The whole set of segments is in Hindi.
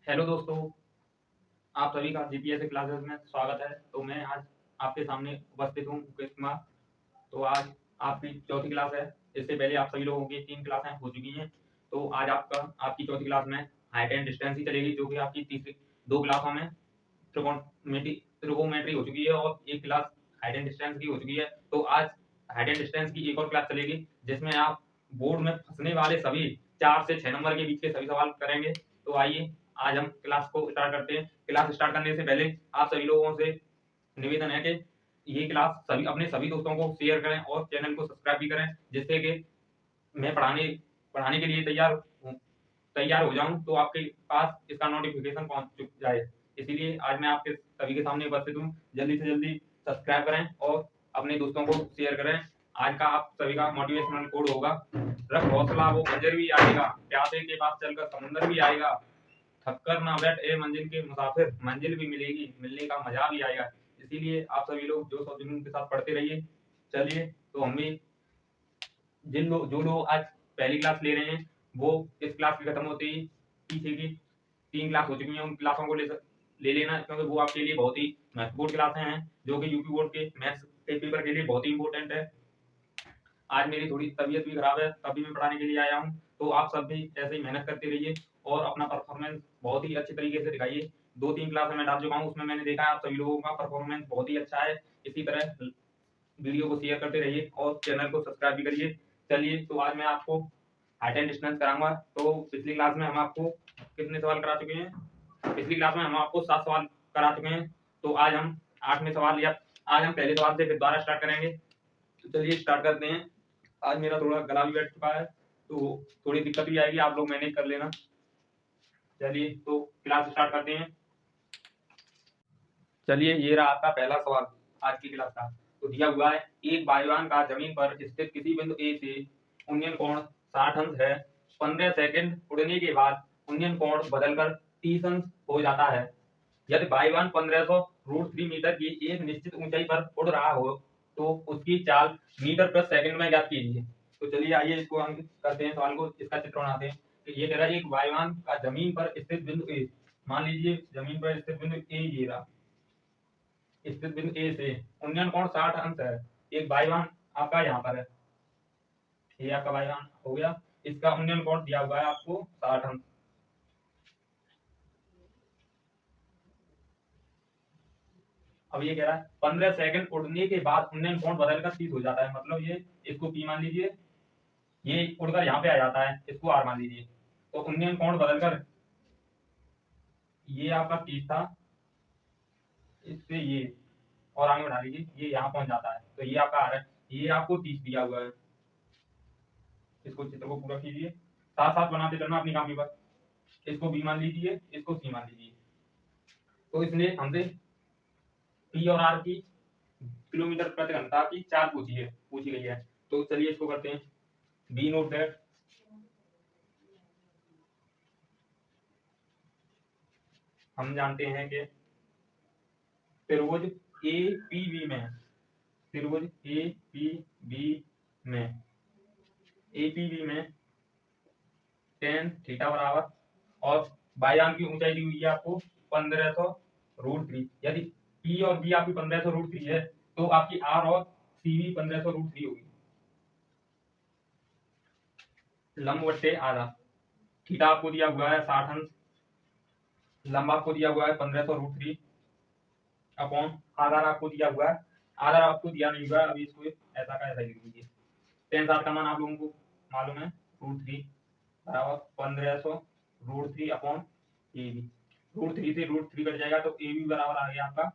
हेलो दोस्तों, आप सभी का जीपीएससी क्लासेस में स्वागत है। तो मैं आज आपके सामने उपस्थित हूँ मुकेश कुमार। तो आज आपकी चौथी क्लास है। इससे पहले आप सभी लोगों की 3 क्लासें हो चुकी हैं। तो आज आपकी चौथी क्लास में हाइट एंड डिस्टेंस ही चलेगी, जो कि आपकी तीसरी 2 क्लासों में ट्रिगोनोमेट्री हो चुकी है और 1 क्लास हाइट एंड डिस्टेंस की हो चुकी है। तो आज हाइट एंड डिस्टेंस की एक और क्लास चलेगी, जिसमें आप बोर्ड में फंसने वाले सभी 4 से 6 नंबर के बीच के सभी सवाल करेंगे। तो आइए आज हम क्लास को स्टार्ट करते हैं। क्लास स्टार्ट करने से पहले आप सभी लोगों से निवेदन है कि ये क्लास सभी अपने सभी दोस्तों को शेयर करें और चैनल को सब्सक्राइब भी करें, जिससे कि मैं पढ़ाने पढ़ाने के लिए तैयार हो जाऊं तो आपके पास इसका नोटिफिकेशन पहुंच जाए। इसीलिए आज मैं आपके सभी के सामने उपस्थित हूं। जल्दी से जल्दी सब्सक्राइब करें और अपने दोस्तों को शेयर करें। आज का आप सभी का मोटिवेशनल कोड होगा, रख हौसला वो बंजर भी आएगा, प्यासे के पास चलकर समुंदर भी आएगा, थककर ना बैठ ए मंजिल के मुसाफिर, मंजिल भी मिलेगी, मिलने का मजा भी आएगा। इसीलिए आप सभी लोग जोश और जुनून के साथ पढ़ते रहिए। चलिए तो हम भी जो लोग आज पहली क्लास ले रहे हैं, वो इस क्लास की खत्म होते ही पीछे की 3 क्लास हो चुकी हैं, उन क्लासों को ले लेना, क्योंकि वो आपके लिए बहुत ही महत्वपूर्ण क्लासें हैं, जो कि यूपी बोर्ड के मैथ्स के पेपर के लिए बहुत ही इंपॉर्टेंट है। आज मेरी थोड़ी तबीयत भी खराब है, तभी मैं पढ़ाने के लिए आया हूँ। तो आप सब भी ऐसे ही मेहनत करते रहिए और अपना परफॉर्मेंस बहुत ही अच्छे तरीके से दिखाइए। 2-3 क्लास मैं डाल चुका हूँ, उसमें मैंने देखा है आप सभी लोगों का परफॉर्मेंस बहुत ही अच्छा है। इसी तरह वीडियो को शेयर करते रहिए और चैनल को सब्सक्राइब भी करिए। चलिए तो आज मैं आपको हाइट एंड डिस्टेंस कराऊंगा। तो पिछली क्लास में हम आपको कितने सवाल करा चुके हैं? पिछली क्लास में हम आपको 7 सवाल करा चुके हैं। तो आज हम 8वें सवाल या आज हम पहले सवाल से फिर दोबारा स्टार्ट करेंगे। तो चलिए स्टार्ट करते हैं। आज मेरा थोड़ा गला भी बैठ चुका है, तो थोड़ी दिक्कत भी आएगी, आप लोग मैनेज कर लेना। चलिए तो क्लास स्टार्ट करते हैं। चलिए ये रहा आपका पहला सवाल आज की क्लास का। तो दिया हुआ है, एक वायुयान का जमीन पर स्थित किसी बिंदु ए से उन्नयन कोण 60 अंश है। 15 सेकंड उड़ने के बाद उन्नयन कोण बदलकर 30 अंश हो जाता है। यदि वायुयान 1500 √3 मीटर की एक निश्चित ऊंचाई पर उड़ रहा हो, तो उसकी चाल मीटर प्रति सेकंड में ज्ञात कीजिए। तो चलिए आइए इसको हम करते हैं, सवाल को इसका चित्र बनाते हैं। तो ये कह रहा है, एक वायुयान का जमीन पर स्थित बिंदु ए, मान लीजिए जमीन पर स्थित बिंदु ए ये रहा, स्थित बिंदु ए से उन्नयन कोण 60 अंश है। एक वायुयान आपका यहाँ पर है, ये आपका वायुयान हो गया। इसका उन्नयन कोण दिया हुआ है आपको 60 अंश। अब ये कह रहा है 15 सेकंड उड़ने के बाद उन्नयन कोण बदलकर 30 हो जाता है। मतलब ये इसको पी मान लीजिए, ये उड़कर यहाँ पे आ जाता है, इसको आर मान लीजिए। तो उन्नयन कोण बदलकर ये आपका 30 था, इससे ये और आगे बढ़ा लीजिए, ये यहाँ पहुंच जाता है। तो ये आपका आर है, ये आपको 30 दिया हुआ है। इसको चित्र को पूरा कीजिए, साथ साथ बनाते चलना अपनी कॉपी पर। इसको बी मान लीजिए, इसको सी मान लीजिए। तो इसने हमसे पी और आर की किलोमीटर प्रति घंटा की चाल पूछी गई है। तो चलिए इसको करते हैं। बी नोट दैट हम जानते हैं कि त्रिभुज ए पी बी में, त्रिभुज ए पी बी में, ए पी बी में tan थीटा बराबर, और वायुयान की ऊंचाई दी हुई है आपको 1500 √3। यदि पी और बी आपकी 1500 √3 है, तो आपकी आर और सी भी 1500 √3 होगी। लंब बट्टे आधा, थीटा आपको दिया हुआ है 60 अंश, लंब आपको दिया हुआ है 1500 √3 अपॉन आधार आपको दिया हुआ है, आधार आपको दिया नहीं हुआ है, अभी इसको ऐसा का ऐसा लिख दीजिए। tan 60 का मान आप लोगों को मालूम है, √3 बराबर 1500 √3 अपॉन ए बी। √3 से √3 कट जाएगा, तो ए बी बराबर आ गया आपका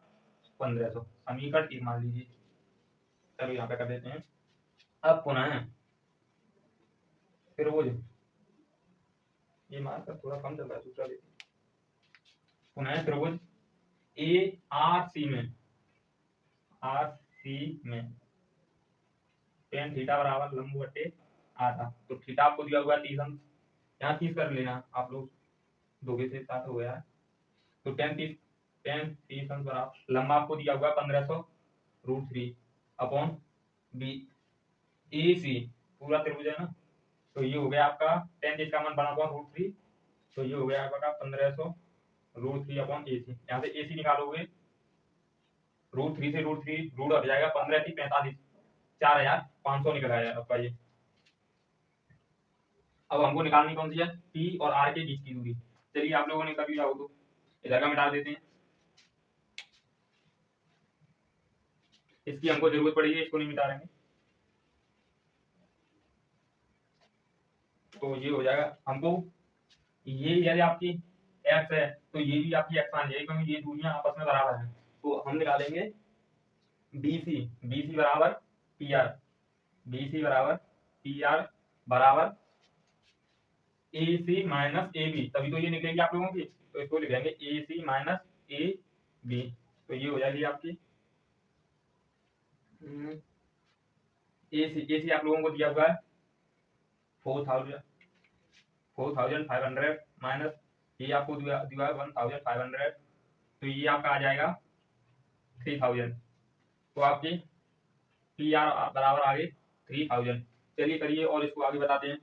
1500। समीकरण 1 मान लीजिए। चलो यहाँ पे कर देते हैं। अब पुनः त्रिभुज, ये मार्कर थोड़ा कम चल रहा है, दूसरा लेते हैं। पुनः त्रिभुज ए आर सी में, आर सी में tan थीटा बराबर लंब बटे आधा। तो थीटा आपको दिया हुआ है 30 अंश, यहाँ 30 कर लेना आप लोग, 2 के से 7 हो गया है। तो tan 30 अंश बराबर लंब आपको दिया हुआ है 1500 √3 अपॉन बी ए सी, पूरा त्रिभुज है ना। तो ये हो गया आपका tan 30 का मान बना हुआ √3, तो ये हो गया आपका 1500 √3/AC। यहाँ से AC निकालोगे, √3 से √3 रूट हट जाएगा, 15 × 45, 4500 निकल आया आपका ये। अब हमको निकालनी कौन सी है, P और R के बीच की दूरी। चलिए आप लोगों ने कर लिया हो तो इधर का मिटा देते हैं, इसकी हमको जरूरत पड़ेगी, इसको नहीं मिटा देंगे। तो ये हो जाएगा हमको, ये यदि आपकी x है तो ये भी आपकी x मान जाएगी, क्योंकि ये दूरियां आपस में बराबर हैं। तो हम निकालेंगे BC बराबर PR, BC बराबर PR बराबर AC माइनस AB, तभी तो ये निकलेगी आप लोगों की। तो इसको लिखेंगे AC माइनस AB। तो ये हो जाएगी आपकी AC आप लोगों को दिया हुआ है 4500 माइनस ये आपको दिया है 1500, तो ये आपका आ जाएगा 3000। तो आपकी PR बराबर आ गई 3000। चलिए करिए और इसको आगे बताते हैं।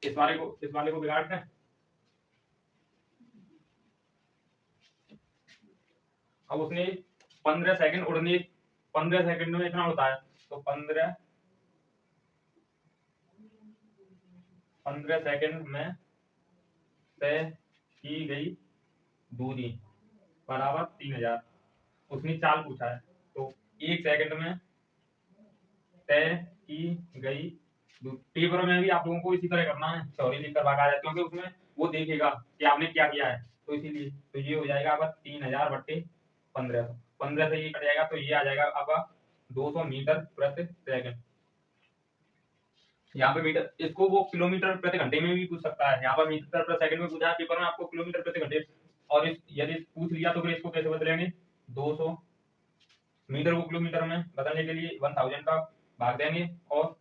इस वाले को बिगाड़ते हैं। अब उसने 15 सेकंड उड़ने, 15 सेकंड में इतना होता है, तो 15 सेकंड में तय की गई दूरी बराबर 3000। उसने चाल पूछा है, तो 1 सेकंड में तय की गई। पेपर में भी आप लोगों को इसी तरह करना है, थ्योरी लिखकर भागा जाए, क्योंकि उसमें वो देखेगा कि आपने क्या किया है। तो इसीलिए तो ये हो जाएगा आपका 3000 बट्टे 1500, 15 से ये कट जाएगा, तो ये आ जाएगा आपका 200 मीटर प्रति सेकंड। यहाँ पे मीटर, इसको वो किलोमीटर प्रति घंटे में भी पूछ सकता है। यहाँ पर मीटर प्रति सेकंड में पूछा है पेपर में, आपको किलोमीटर प्रति घंटे। और यदि पूछ लिया तो फिर इसको कैसे बदलेंगे, 200 मीटर को किलोमीटर में बदलने के लिए 1000 का भाग देंगे, और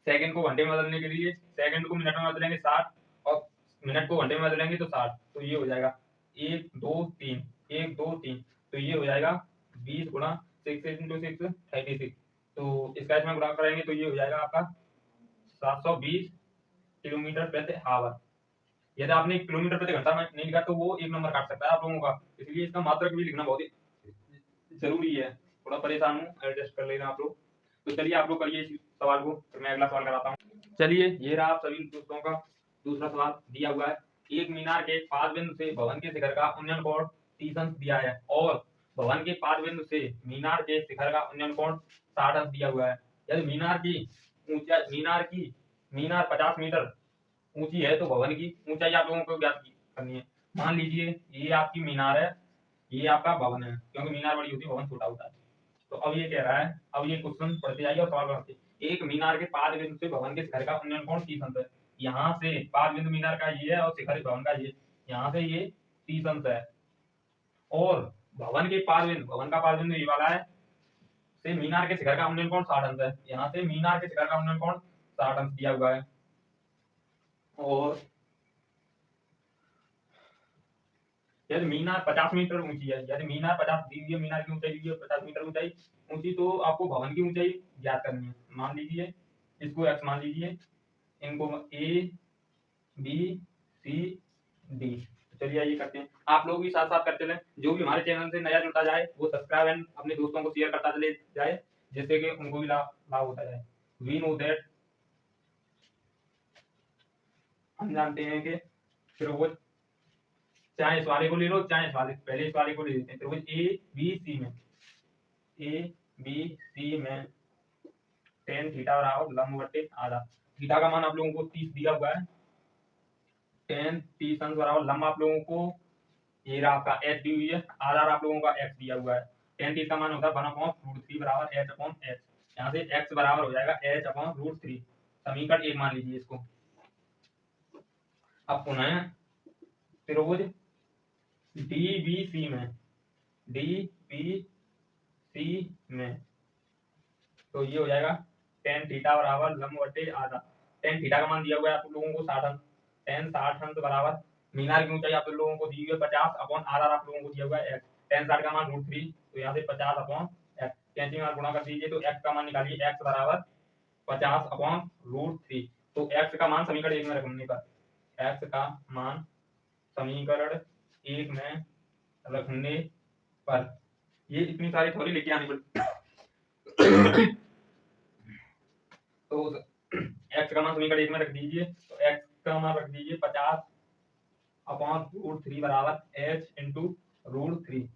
सेकंड को घंटे में बदलने के लिए सेकंड को मिनट में बदलेंगे 60, और मिनट को घंटे में बदलेंगे तो 60। तो ये हो जाएगा 1 2 3 1 2 3, तो ये हो जाएगा 20 गुणा 6 × 6 36। तो इसका इसमें गुणा करेंगे तो ये हो जाएगा आपका 720 किलोमीटर प्रति आवर। यदि आपने किलोमीटर प्रति घंटा में नहीं लिखा तो वो एक नंबर काट सकता है आप लोगों का, इसलिए इसका मात्रक भी लिखना बहुत ही जरूरी है। थोड़ा परेशान हूँ, एडजस्ट कर लेना आप लोग। तो चलिए आप लोग करिए इस सवाल को, फिर मैं अगला सवाल कराता हूँ। चलिए ये रहा आप सभी दोस्तों का दूसरा सवाल दिया हुआ है। एक मीनार के 5 बिंदु से भवन के शिखर का उन्नयन कोण 30 अंश दिया है, और भवन के 5 बिंदु से मीनार के शिखर का उन्नयन कोण 60 अंश दिया हुआ है। यदि मीनार 50 मीटर ऊंची है तो भवन की ऊंचाई आप लोगों को ज्ञात करनी है। मान लीजिए ये आपकी मीनार है, ये आपका भवन है, क्योंकि मीनार बड़ी होती है भवन छोटा होता है। तो अब ये कह रहा है, अब ये क्वेश्चन पढ़ते जाइए और सवाल बनाते। एक मीनार के 5 बिंदु से भवन के शिखर का उन्नयन कोण 30 अंश है। यहाँ से 5 बिंदु मीनार का ये है और शिखर भवन का ये, यहाँ से ये 30 अंश है। और भवन के 5 बिंदु, भवन का 5 बिंदु ये वाला है, से मीनार के शिखर का उन्नयन कोण 60 अंश है। यहाँ से मीनार के शिखर का उन्नयन कोण 60 अंश दिया हुआ है। और यदि मीनार 50 मीटर ऊंची है, यदि मीनार 50 दी हुई है, मीनार की ऊंचाई दी है 50 मीटर ऊंचाई ऊंची, तो आपको भवन की ऊंचाई ज्ञात करनी है। मान लीजिए इसको x मान लीजिए, इनको A B C D। चलिए ये करते हैं, आप लोग भी साथ साथ करते चलें। जो भी हमारे चैनल से नया जुड़ता जाए वो सब्सक्राइब एंड अपने दोस्तों को शेयर करता चले जाए, जिससे कि उनको भी लाभ होता जाए। वी नो दैट, हम जानते हैं कि फिर वो चाहे इस वाले को ले लो, चाहे इस वाले, पहले इस वाले को ले लेते हैं। त्रिभुज ABC में tan थीटा बराबर लंब बटे आधा। थीटा का मान आप लोगों को 30 दिया हुआ है, tan 30 अंश बराबर लंब आप लोगों को ये रहा आपका h दी हुई है, आधार आप लोगों का x दिया हुआ है। tan 30 का मान होता है 1/√3 बराबर h/h। यहाँ से x बराबर हो जाएगा h/√3। समीकरण 1 मान लीजिए इसको। अब पुनः त्रिभुज DBC में तो ये हो जाएगा tan थीटा बराबर लंब बटे आधा। tan थीटा का मान दिया हुआ है आप लोगों को 60 अंश, tan 60 अंश बराबर मीनार की ऊंचाई आप लोगों को दी हुई है 50 अपॉन आधार आप लोगों को दिया हुआ है x। tan 60 का मान √3, तो यहाँ से 50 अपॉन x। कैंची मार गुणा कर दीजिए, तो x का मान निकालिए, x बराबर 50/√3। तो x का मान समीकरण 1 में रखने पर, x का मान समीकरण 1 में रखने पर ये इतनी सारी थ्योरी लेके आनी पड़ती। तो x का मान समीकरण 1 में रख दीजिए, तो x का मान रख दीजिए 50/√3 बराबर h इंटू √3।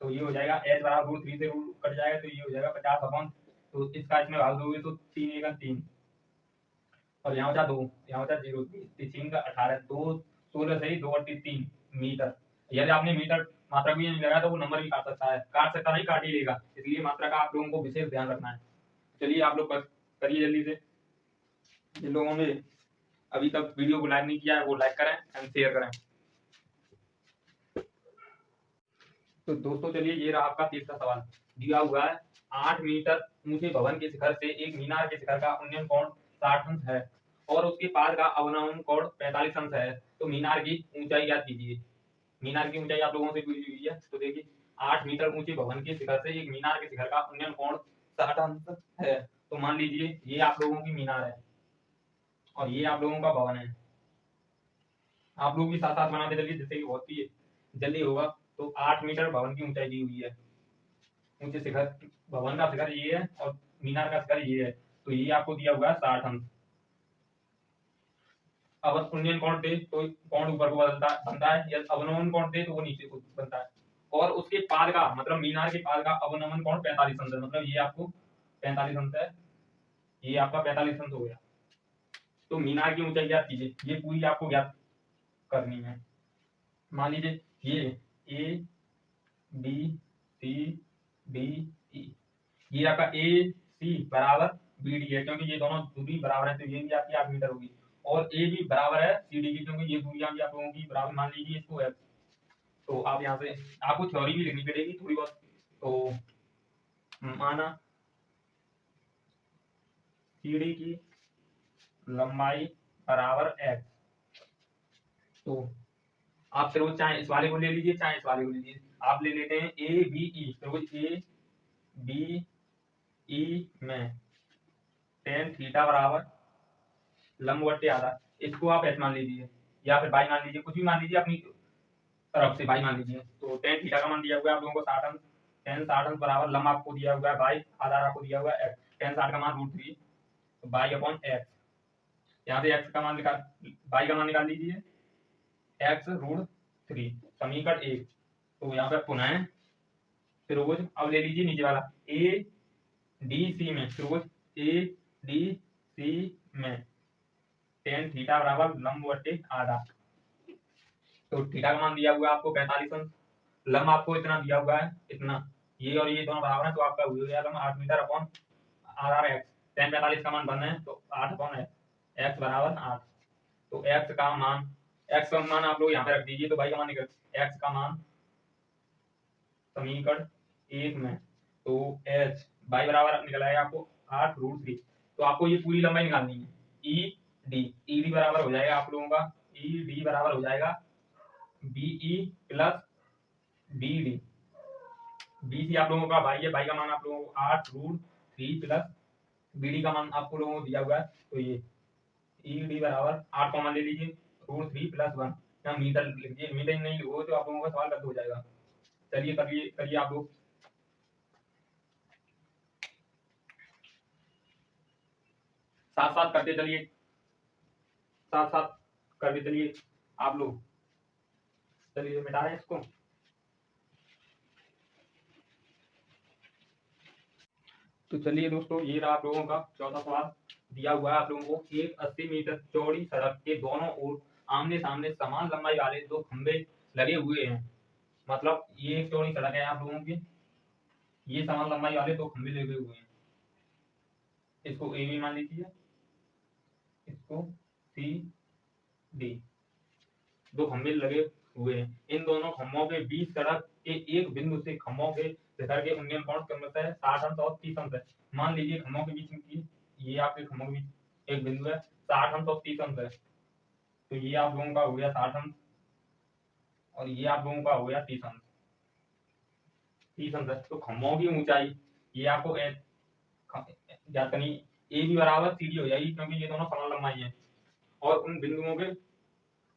तो ये हो जाएगा h बराबर √3 से रूट कट जाएगा, तो ये हो जाएगा 50 तो इसका इसमें भाग दोगे तो 3 1 3 और यहाँ बचा 2, यहाँ बचा 0, 3 का 18, 2 16 सही 2 8 3 मीटर। यदि आपने मीटर मात्रा भी नहीं लगाया तो वो नंबर भी काट सकता नहीं, काट ही लेगा, इसलिए मात्रा का आप लोगों को विशेष ध्यान रखना है। चलिए आप लोग करिए जल्दी से। जिन लोगों ने अभी तक वीडियो को लाइक नहीं किया है वो लाइक करें एंड शेयर करें। तो दोस्तों चलिए ये रहा आपका तीसरा सवाल। दिया हुआ है 8 मीटर ऊंचे भवन के शिखर से एक मीनार के शिखर का उन्नयन कोण 60 अंश है और उसके पाद का अवनमन कोण 45 अंश है, तो मीनार की ऊंचाई ज्ञात कीजिए। मीनार की ऊंचाई आप लोगों से पूछी हुई है, तो देखिए 8 मीटर ऊंचे भवन के शिखर से एक मीनार के शिखर का उन्नयन कोण 60 अंश है। तो मान लीजिए ये आप लोगों की मीनार है और ये आप लोगों का भवन है। आप लोग भी साथ साथ बनाते चलिए जिससे कि बहुत ही जल्दी होगा। तो 8 मीटर भवन की ऊंचाई दी हुई है, ऊंचे शिखर भवन का शिखर ये है और मीनार का शिखर ये है, तो ये आपको दिया हुआ है 60 अंश। अब उन्नयन कोण दे तो कोण ऊपर को बनता है, या अवनमन कोण दे तो वो नीचे को बनता है, और उसके पाद का मतलब मीनार के पाद का अवनमन कोण 45 अंश है, मतलब ये आपको 45 अंश है, ये आपका 45 अंश हो गया। तो मीनार की ऊंचाई ज्ञात कीजिए, ये पूरी आपको ज्ञात करनी है। मान लीजिए ये A B C D E, ये आपका ए सी बराबर बी डी है, क्योंकि ये दोनों दूरी बराबर है, तो ये भी आपकी 8 मीटर होगी, और ए भी बराबर है सी डी की, क्योंकि ये दूरियां भी आप लोगों की बराबर। मान लीजिए इसको है, तो आप यहाँ से आपको थ्योरी भी लिखनी पड़ेगी थोड़ी बहुत। तो माना सी डी की लंबाई बराबर एक्स, तो आप फिर वो चाहे इस वाले को ले लीजिए चाहे इस वाले को ले लीजिए। आप ले लेते हैं ए बी ई, फिर ए बी ई में टेन थीटा बराबर लंबवत आधा, इसको आप एच मान लीजिए या फिर बाई मान लीजिए, कुछ भी मान लीजिए अपनी तरफ से, बाई मान लीजिए। तो टेन थीटा का मान दिया हुआ है आप लोगों को 60 अंश, टेन 60 अंश बराबर लंब आपको दिया हुआ है बाई, आधार आपको दिया हुआ है एक्स, टेन 60 का मान √3 तो बाई अपॉन एक्स। यहाँ से एक्स का मान निकाल, बाई का मान निकाल लीजिए एक्स √3 समीकरण 1। तो यहाँ पे पुनः फिरोज अब ले लीजिए नीचे वाला ए डी सी में, फिरोज ए डी सी में टेन थीटा बराबर लंबवत आधा, तो थीटा का मान दिया हुआ है आपको 45 अंश, लंब आपको इतना दिया हुआ है इतना, ये और ये दोनों बराबर है, तो आपका हो गया लंब 8 मीटर अपॉन आधार एक्स, टेन 45 का मान बन है तो 8 अपॉन एक्स बराबर 8। तो एक्स का मान आप लोग यहाँ पे रख दीजिए, तो भाई का मान निकल एक्स का मान समीकरण 1 में, तो एच बाई बराबर निकल आएगा आपको 8√3। तो आपको ये पूरी लंबाई निकालनी है, ई डी बराबर हो जाएगा आप लोगों का, ई डी बराबर हो जाएगा BE plus B D, B C आप लोगों का बाई है, बाई का मान आप लोगों को 8√3 प्लस बी डी का मान आपको लोगों को दिया हुआ है, तो ये ई डी बराबर 8 का मान ले लीजिए √3 + 1, यहाँ मीटर लिखिए, मीटर नहीं लिखोगे तो आप लोगों का सवाल रद्द हो जाएगा। चलिए करिए आप लोग साथ साथ करते चलिए, साथ साथ करते चलिए आप लोग। चलिए मिटा रहे हैं इसको। तो चलिए दोस्तों ये रहा आप लोगों का चौथा सवाल। दिया हुआ है आप लोगों को एक 80 मीटर चौड़ी सड़क के दोनों ओर आमने सामने समान लंबाई वाले दो खंबे लगे हुए हैं, मतलब ये एक चौड़ी सड़क है आप लोगों की, ये समान लंबाई वाले दो खंबे लगे हुए हैं, इसको ए बी मान लीजिए, इसको सी डी, दो खंबे लगे हुए हैं, इन दोनों खंभों के बीच सड़क के एक बिंदु से खंभों के शिखर के उन्नयन कोण क्रमशः है 60 अंश और 30 अंश है। मान लीजिए खंभों के बीच की, ये आपके खंभों के बीच एक बिंदु है, 60 अंश और 30 अंश है, तो ये आप लोगों का हो गया 60 अंश और ये आप लोगों का हो गया 30 अंश, 30 अंश है। तो खंभों की ऊंचाई ये आपको एच ज्ञात करनी, ए बी बराबर सी डी हो जाएगी क्योंकि ये दोनों समान लंबाई है। और उन बिंदुओं के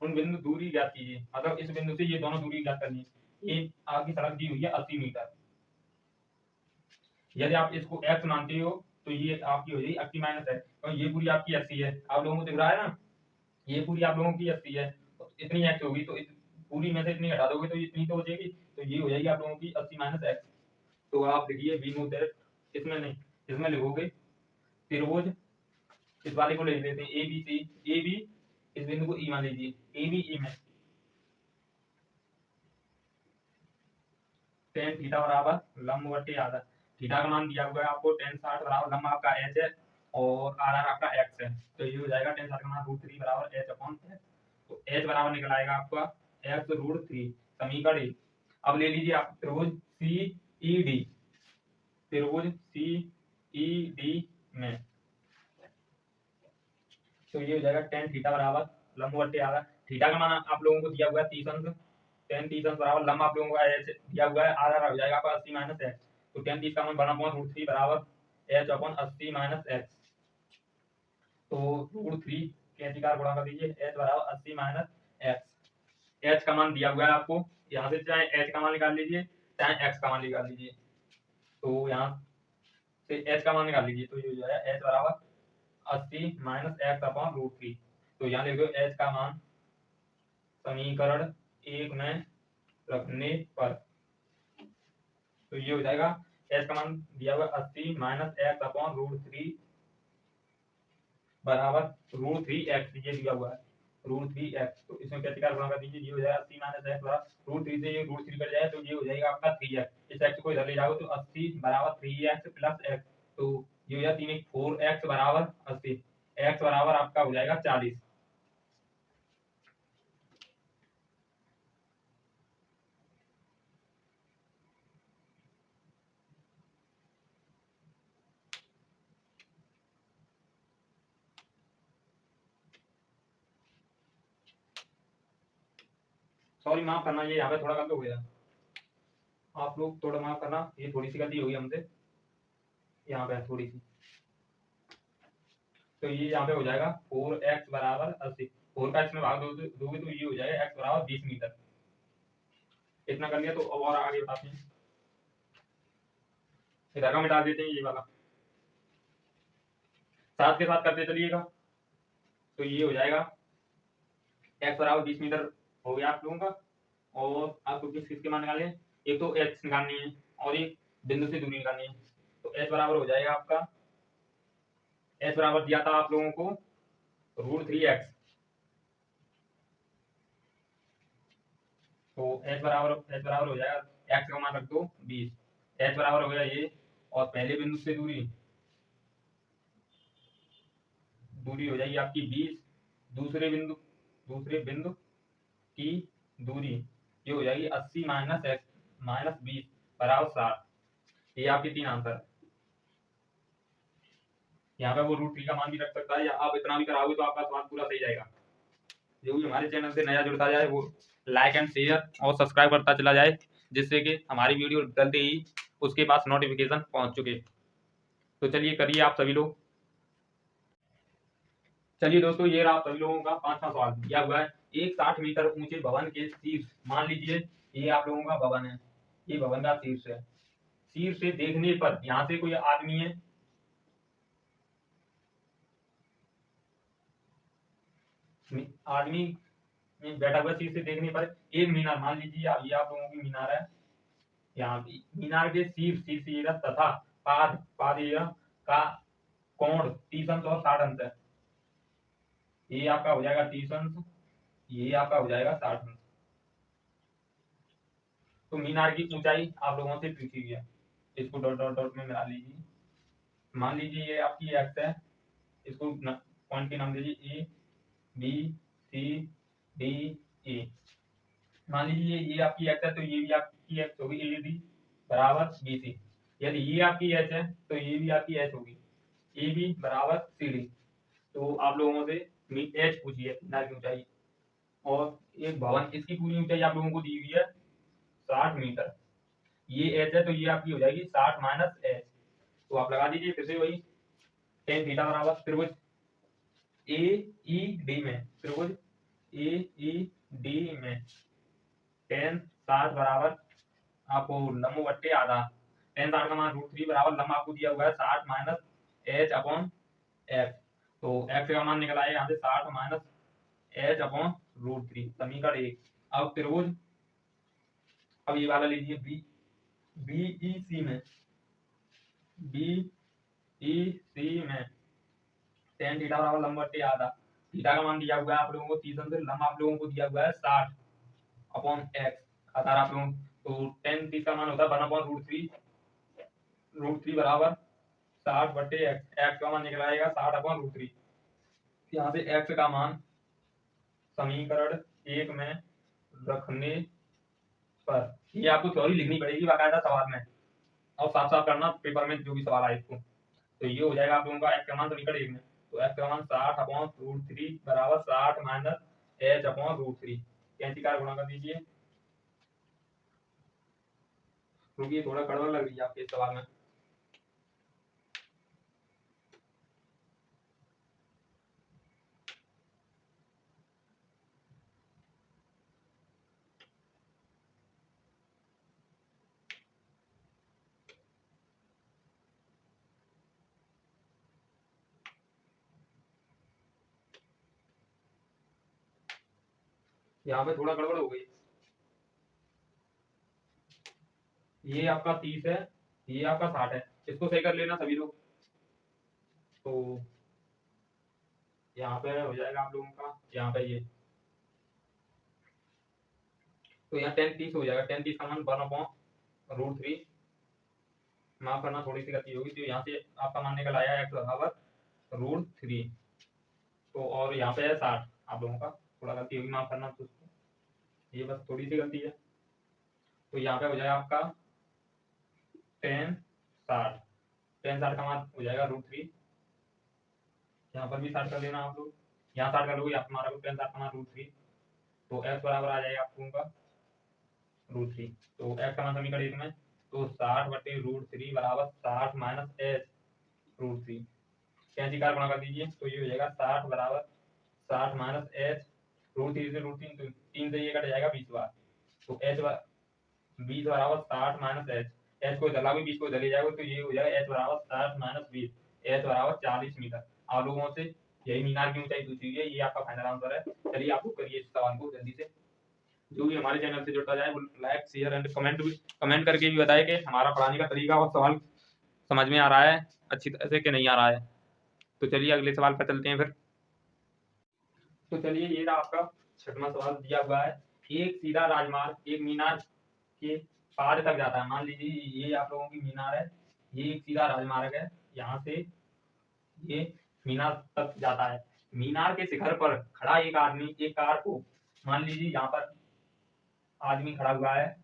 उन बिंदु दूरी ज्ञात कीजिए, मतलब इस बिंदु से ये दोनों दूरी ज्ञात करनी है। ये आपकी सड़क दी हुई है 80 मीटर। यदि आप इसको x मानते हो तो ये आपकी हो जाएगी 80 माइनस x, तो ये पूरी आपकी 80 है, आप लोगों को दिख रहा है ना, ये पूरी आप लोगों की 80 है, तो इतनी x होगी, तो पूरी में से इतनी घटा दोगे तो इतनी तो हो जाएगी, तो ये हो जाएगी आप लोगों की 80 माइनस x। तो आप लिखिए वी नो दैट, इसमें नहीं, इसमें लिखोगे त्रिभुज, इस वाले को ले लेते हैं A B C, A B इस बिंदु को ई मान लीजिए, ए बी ई में tan थीटा बराबर लंब बटे आधा, थीटा का मान दिया हुआ है आपको tan 60 बराबर लंब आपका h है और आर आर आपका x है, तो ये हो जाएगा tan 60 का मान √3 बराबर h अपॉन x, तो h बराबर निकल आएगा आपका x √3, समीकरण 1। अब ले लीजिए आप त्रिभुज सी ई डी, त्रिभुज सी ई डी में, तो ये हो जाएगा tan थीटा बराबर लंब बटे आधा, थीटा का मान आप लोगों को दिया हुआ है 30 अंश, tan 30 अंश बराबर लंब आप लोगों को h दिया हुआ है, आधा हो जाएगा आपका 80 माइनस x, तो tan 30 का मान 1/√3 बराबर h अपॉन 80 माइनस x, तो √3 के अधिकार गुणा कर दीजिए, h बराबर 80 माइनस x, h का मान दिया हुआ है आपको, यहाँ से चाहे h का मान निकाल लीजिए चाहे x का मान निकाल लीजिए, तो यहाँ से h का मान निकाल लीजिए, तो ये हो जाएगा h बराबर 80 माइनस x अपॉन √3, तो यहाँ लिख दो h का मान समीकरण 1 में रखने पर, तो ये हो जाएगा h का मान दिया हुआ 80 माइनस x अपॉन √3 बराबर √3x, ये दिया हुआ है √3x, तो इसमें क्या अधिकार गुणा कर दीजिए, ये हो जाएगा 80 माइनस x बराबर √3 से ये √3 कट जाए तो ये हो जाएगा आपका 3x, इस x को इधर ले जाओगे तो 80 बराबर 3x प्लस x, तो ये हो जाएगा 3 4x बराबर 80, x बराबर आपका हो जाएगा 40। सॉरी माफ करना, ये यहाँ पे थोड़ा गलत हो गया, आप लोग थोड़ा माफ करना, ये थोड़ी सी गलती हुई हमसे यहाँ पे थोड़ी सी, तो ये यहाँ पे हो जाएगा 4x बराबर 80, 4 का इसमें भाग दोगे तो ये हो जाएगा x बराबर 20 मीटर। इतना कर लिया तो अब और आगे बताते हैं, इधर का मिटा देते हैं ये वाला, साथ के साथ करते चलिएगा, तो ये हो जाएगा x बराबर 20 मीटर हो गया आप लोगों का, और आपको किसके मान निकालने हैं, एक तो h निकालनी है और एक बिंदु से दूरी निकालनी है, तो h बराबर हो जाएगा आपका, h बराबर दिया था आप लोगों को √3x, तो h बराबर हो जाएगा, x का मान रख दो 20, h बराबर हो गया ये, और पहले बिंदु से दूरी हो जाएगी आपकी 20, दूसरे बिंदु की दूरी ये हो जाएगी 80 माइनस 20 बराबर 60, ये आपके 3 आंसर। यहाँ पे वो √3 का मान भी रख सकता है, या आप इतना भी कराओगे तो आपका सवाल पूरा सही जाएगा। जो भी हमारे चैनल से नया जुड़ता जाए वो लाइक एंड शेयर और सब्सक्राइब करता चला जाए, जिससे कि हमारी वीडियो डलते ही उसके पास नोटिफिकेशन पहुंच चुके। तो चलिए करिए आप सभी लोग। चलिए दोस्तों, ये रहा आप सभी लोगों का 5वां सवाल दिया हुआ है, एक 60 मीटर ऊंचे भवन के शीर्ष, मान लीजिए ये आप लोगों का भवन है, ये भवन का शीर्ष है, शीर्ष से देखने पर यहाँ से कोई आदमी है, आदमी बैठा हुआ, शीर्ष से देखने पर एक मीनार, मान लीजिए ये आप लोगों की मीनार है, यहाँ मीनार के शीर्ष तथा पाद का कोण 30 अंश और 60 अंश है, ये आपका हो जाएगा 30 अंश, ये आपका हो जाएगा 60 अंश। तो मीनार की ऊंचाई आप लोगों से पूछी गई है, इसको डॉट डॉट डॉट में मिला लीजिए, मान लीजिए ये आपकी एक्स है, इसको पॉइंट के नाम दीजिए A B C D A, मान लीजिए ये आपकी एक्स है तो ये भी आपकी एक्स होगी, ए बी बराबर बी सी, यदि ये आपकी एच है तो ये भी आपकी एच होगी, ए बी बराबर सी डी, तो आप लोगों से एच पूछिए मीनार की ऊंचाई, और एक भवन इसकी पूरी ऊंचाई आप लोगों को दी हुई है 60 मीटर, ये एच है तो ये आपकी हो जाएगी 60 माइनस एच, तो आप लगा दीजिए फिर से वही टेन थीटा बराबर त्रिभुज ए ई डी में, त्रिभुज ए ई डी में टेन 60 बराबर आपको लंब बट्टे आधा, टेन 60 का मान √3 बराबर लंब आपको दिया हुआ है 60 माइनस एच अपॉन एक्स। तो एक्स का मान निकल आया यहाँ से 60 माइनस एच अपॉन √3, समीकरण 1। अब त्रिभुज, अब ये वाला लीजिए बी बी ई सी में, बी ई सी में टेन थीटा बराबर लंब बट्टे आधा, थीटा का मान दिया हुआ है आप लोगों को 30 अंश, लंब आप लोगों को दिया हुआ है 60 अपॉन एक्स, आधार आप लोगों तो टेन 30 का मान होता है 1 अपॉन √3 बराबर 60 बट्टे एक्स, एक्स का मान निकल आएगा 60 अपॉन √3। यहाँ से एक्स का मान समीकरण 1 में रखने पर, ये आपको थ्योरी लिखनी पड़ेगी बाकायदा सवाल में, और साफ साफ करना पेपर में जो भी सवाल आए इसको। तो ये हो जाएगा आप लोगों का एक्स का मान समीकरण 1 में, तो एक्स का मान 60 अपॉन √3 बराबर 60 माइनस एच अपॉन √3, कैंची कार गुणा कर दीजिए। रुकिए थोड़ा गड़बड़ लग रही है आपके सवाल में। यहाँ पे थोड़ा गड़बड़ हो गई, ये आपका 30 है, ये आपका 60 है, इसको सही कर लेना सभी लोग। तो यहाँ पे हो जाएगा आप लोगों का, यहाँ पे ये तो यहाँ 10 30 हो जाएगा, 10 30 का मान 1 अपॉन √3, माफ करना थोड़ी सी गलती होगी, तो यहाँ से आपका मान निकल आया x बराबर √3, तो और यहाँ पे है 60, आप लोगों का थोड़ा गलती होगी, माफ करना, तो ये बस थोड़ी सी गलती है। तो यहाँ पे हो जाएगा आपका 10 60 का मान हो जाएगा √3, यहाँ पर भी 60 कर लेना आप लोग, यहाँ 60 कर लोगे, यहाँ हमारा 10 60 का मान √3, तो x बराबर आ जाएगा आप लोगों का √3। तो x का मान समीकरण 1 में, तो 60 बटे √3 बराबर 60 माइनस एच √3, कैंची कार गुणा कर दीजिए, तो ये हो जाएगा 60 बराबर 60 माइनस एच √3 से √3, तो 3 से ये कट जाएगा 20 बार, तो एच 20 बराबर 60 माइनस एच, एच को इधर 20 को इधर ले जाएगा, तो ये हो जाएगा एच बराबर 60 माइनस 20, एच बराबर 40 मीटर। आप लोगों से यही मीनार की ऊंचाई पूछी हुई है, ये आपका फाइनल आंसर है। चलिए आप लोग करिए इस सवाल को जल्दी से, जो भी हमारे चैनल से जुड़ता जाए वो लाइक शेयर एंड कमेंट करके भी बताए कि हमारा पढ़ाने का तरीका और सवाल समझ में आ रहा है अच्छी तरह से कि नहीं आ रहा है। तो चलिए अगले सवाल पर चलते हैं फिर। तो चलिए ये रहा आपका 6वां सवाल दिया हुआ है, एक सीधा राजमार्ग एक मीनार के पार तक जाता है। मान लीजिए ये आप लोगों की मीनार है, ये एक सीधा राजमार्ग है, यहाँ से ये मीनार तक जाता है। मीनार के शिखर पर खड़ा एक आदमी एक कार को, मान लीजिए यहाँ पर आदमी खड़ा हुआ है,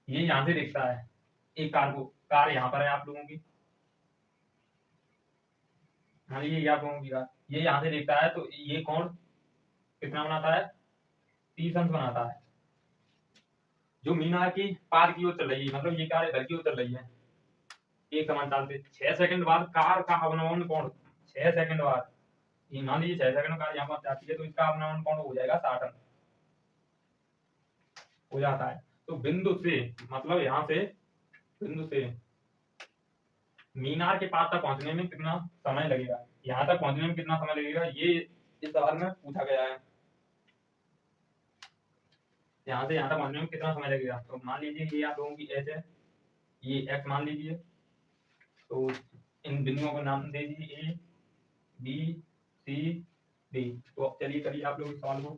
ये यहाँ से देखता है एक कार को, कार यहाँ पर है आप लोगों की, हाँ ये आप लोगों की कार, ये यहाँ से देखता है, तो ये कोण कितना बनाता है, 30 अंश बनाता है। जो मीनार की पार की ओर चल रही है, मतलब ये कार इधर की ओर चल रही है एक समान चाल से, 6 सेकंड बाद कार का अवनमन कोण 6 सेकंड बाद, ये मान लीजिए 6 सेकंड कार यहाँ पर जाती है, तो इसका अवनमन कोण हो जाएगा 60 अंश हो जाता है। तो बिंदु से, मतलब यहाँ से बिंदु से मीनार के पास तक पहुंचने में कितना समय लगेगा, यहाँ तक पहुंचने में कितना समय लगेगा, ये इस सवाल में पूछा गया है। यहाँ से यहाँ तक पहुंचने में कितना समय लगेगा, तो मान लीजिए ये आप लोगों की एच है, ये एक्स मान लीजिए, तो इन बिंदुओं को नाम दे दीजिए ए बी सी डी। तो अब चलिए करिए आप लोग इस सवाल को,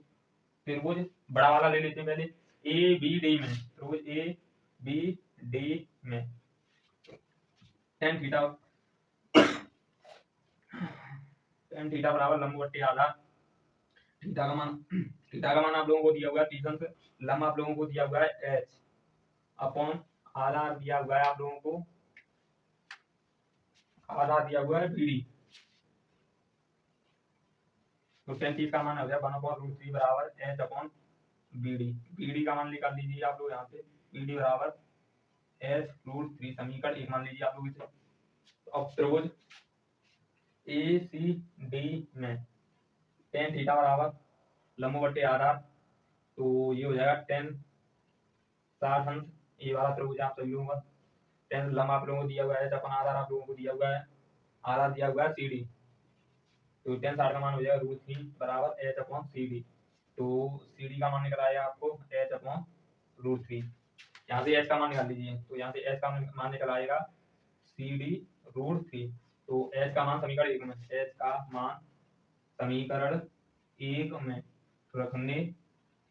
त्रिभुज बड़ा वाला ले लेते हैं पहले, ए बी डी में, त्रिभुज ए बी डी में टेन थीटा बराबर लंब बट्टे आधा, थीटा का मान आप लोगों को दिया हुआ है 30 अंश, लंब आप लोगों को दिया हुआ है एच अपॉन आधा दिया हुआ है आप लोगों को, आधा दिया हुआ है बी डी, तो 30 का मान हो गया 1/√3 बराबर एच अपॉन बी डी का मान निकाल लीजिए आप लोग यहाँ से, बी डी बराबर एच रूट 3 समीकरण एक मान लीजिए आप लोग इसे। अब त्रिभुज ए सी डी में टेन थीटा बराबर लंब बटे आधार, तो ये हो जाएगा 10 60 अंश। ये वाला त्रिभुज आप सभी लोगों का 10 लंब आप लोगों को दिया हुआ है, अपन आधार आप लोगों को दिया हुआ है, आधार दिया हुआ है सी डी, तो 10 60 का मान हो जाएगा रूट 3 बराबर एच अपॉन सी डी। तो सी डी का मान निकल आएगा आपको एच अपॉन रूट 3। यहाँ से एच का मान निकाल लीजिए, तो यहाँ से एच का मान निकल आएगा सी डी रूट 3। तो एच का मान समीकरण एक में, एच का मान समीकरण एक में रखने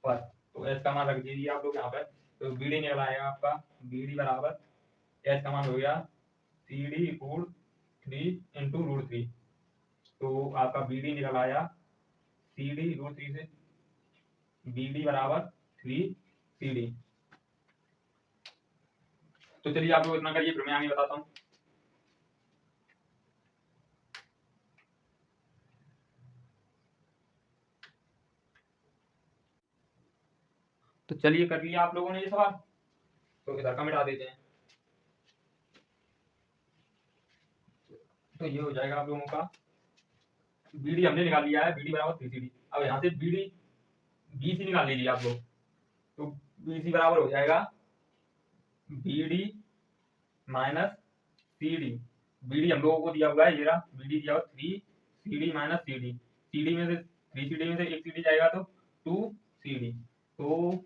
पर, तो एच का मान रख दीजिए आप लोग यहाँ पर। तो बी डी निकल आएगा आपका, बी डी बराबर एच का मान हो गया C D root 3 into root 3। तो आपका बी डी निकल आया सी डी रूट 3 से बी डी बराबर 3 सी डी। तो चलिए आप लोग इतना करिए, फिर मैं आगे बताता हूँ। तो चलिए कर लिया आप लोगों ने ये सवाल, तो इधर का मिटा देते हैं। तो ये हो जाएगा आप लोगों का, बी डी हमने निकाल लिया है, बी डी बराबर 3 सी डी। अब यहाँ से बी डी बी सी निकाल लीजिए आप लोग, तो बी सी बराबर हो जाएगा B D minus C D. B D हम लोगों को दिया हुआ है, ये रहा बी डी दिया हुआ 3 C D minus C D. C D में से 3 सी डी में से एक सी डी जाएगा तो 2 सी डी। तो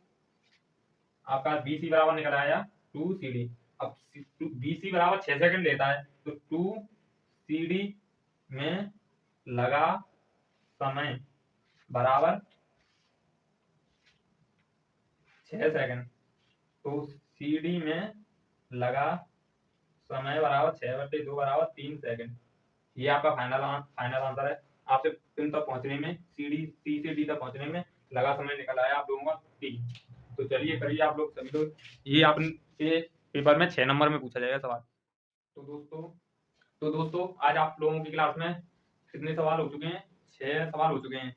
आपका बी सी बराबर निकल आया 2 सी डी। अब बी सी बराबर 6 सेकंड लेता है, तो 2 सी डी में लगा समय बराबर 6 सेकंड। तो सी डी में लगा समय बराबर 6/2 बराबर 3 सेकंड। ये आपका फाइनल आंसर है। आपसे पिन तक पहुंचने में, सी से डी तक पहुंचने में लगा समय निकल आया आप लोगों का 3। तो चलिए करिए आप लोग सभी लोग, ये आपके पेपर में 6 नंबर में पूछा जाएगा सवाल। तो दोस्तों आज आप लोगों की क्लास में कितने सवाल हो चुके हैं? 6 सवाल हो चुके हैं।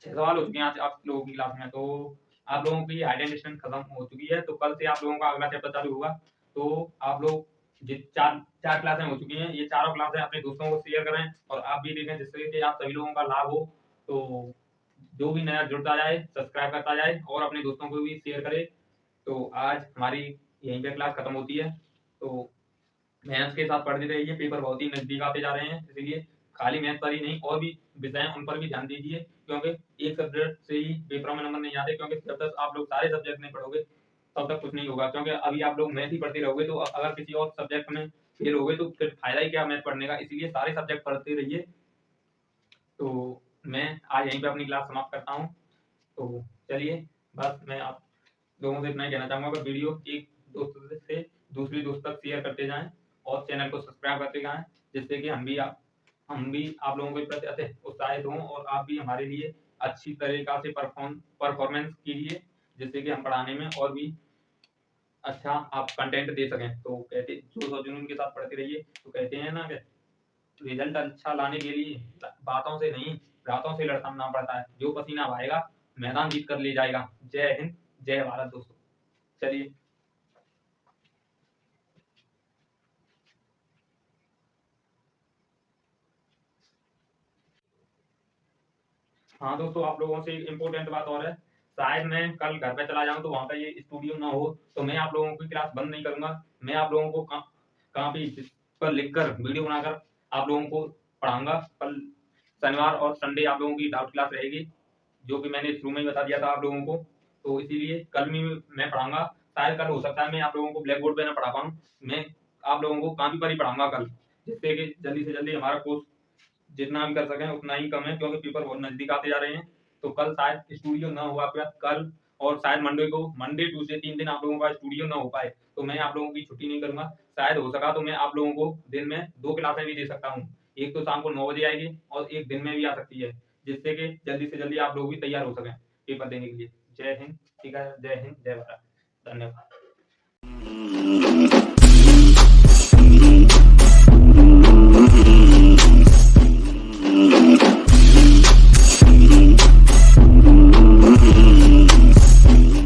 6 सवाल हो चुके हैं आज आप लोगों की क्लास में। तो आप लोगों की हाइड एंड डिस्टेंस खत्म हो चुकी है, तो कल से आप लोगों का अगला चैप्टर चालू होगा। तो आप लोग चार क्लासें हो चुकी हैं, ये चारों क्लासें अपने दोस्तों को शेयर करें और आप भी देखें, जिससे कि आप सभी लोगों का लाभ हो। तो जो भी नया जुड़ता जाए सब्सक्राइब करता जाए और अपने दोस्तों को भी शेयर करे। तो आज हमारी यहीं पे क्लास खत्म होती है। तो मेहनत के साथ पढ़ते रहिए, पेपर बहुत ही नजदीक आते जा रहे हैं, इसीलिए खाली मैथ पर ही नहीं और भी विषय हैं उन पर भी ध्यान दीजिए, क्योंकि एक सब्जेक्ट से ही पेपरों में नंबर नहीं आते। क्योंकि जब तक आप लोग सारे सब्जेक्ट नहीं पढ़ोगे तब तक कुछ नहीं होगा। क्योंकि अभी आप लोग मैथ ही पढ़ते रहोगे, तो अगर किसी और सब्जेक्ट में फेल हो गए तो फिर फायदा ही क्या मैथ पढ़ने का। इसलिए सारे सब्जेक्ट पढ़ते रहिए। तो मैं आज यहीं पे अपनी क्लास समाप्त करता हूँ। तो चलिए, बस मैं आप लोगों से इतना ही कहना चाहूँगा, अगर वीडियो एक दोस्त से दूसरी दोस्त तक शेयर करते जाएं और चैनल को सब्सक्राइब करते जाएं, जिससे कि हम भी आप लोगों के प्रति अत्यधिक उत्साहित हों और आप भी हमारे लिए अच्छी तरीका से परफॉर्मेंस कीजिए, जिससे कि हम पढ़ाने में और भी अच्छा आप कंटेंट दे सकें। तो कहते जोश और जुनून के साथ पढ़ते रहिए। तो कहते हैं ना कि रिजल्ट अच्छा लाने के लिए बातों से नहीं रातों से लड़ना पड़ता है। जो पसीना बहाएगा मैदान जीत कर ले जाएगा। जय हिंद, जय भारत दोस्तों। चलिए, हाँ दोस्तों, आप लोगों से एक इम्पोर्टेंट बात और है। शायद मैं कल घर पे चला जाऊं तो वहां पे ये स्टूडियो ना हो, तो मैं आप लोगों की क्लास बंद नहीं करूंगा। मैं आप लोगों को कॉपी पर लिखकर वीडियो बनाकर आप लोगों को पढ़ाऊंगा। कल शनिवार और संडे आप लोगों की डाउट क्लास रहेगी, जो कि मैंने शुरू में ही बता दिया था आप लोगों को। तो इसीलिए कल भी मैं पढ़ाऊंगा। शायद कल हो सकता है मैं आप लोगों को ब्लैक बोर्ड पे ना पढ़ा पाऊँ, मैं आप लोगों को कॉपी पर ही पढ़ाऊंगा कल, जिससे कि जल्दी से जल्दी हमारा कोर्स जितना हम कर सकें उतना ही कम है, क्योंकि पेपर बहुत नजदीक आते जा रहे हैं। तो कल शायद स्टूडियो ना हुआ पाए कल, और शायद मंडे ट्यूसडे 3 दिन आप लोगों का स्टूडियो ना हो पाए, तो मैं आप लोगों की छुट्टी नहीं करूंगा। शायद हो सका तो मैं आप लोगों को दिन में 2 क्लासें भी दे सकता हूँ। एक तो शाम को 9 बजे आएगी और एक दिन में भी आ सकती है, जिससे कि जल्दी से जल्दी आप लोग भी तैयार हो सकें पेपर देने के लिए। जय हिंद। ठीक है, जय हिंद, जय भारत। धन्यवाद।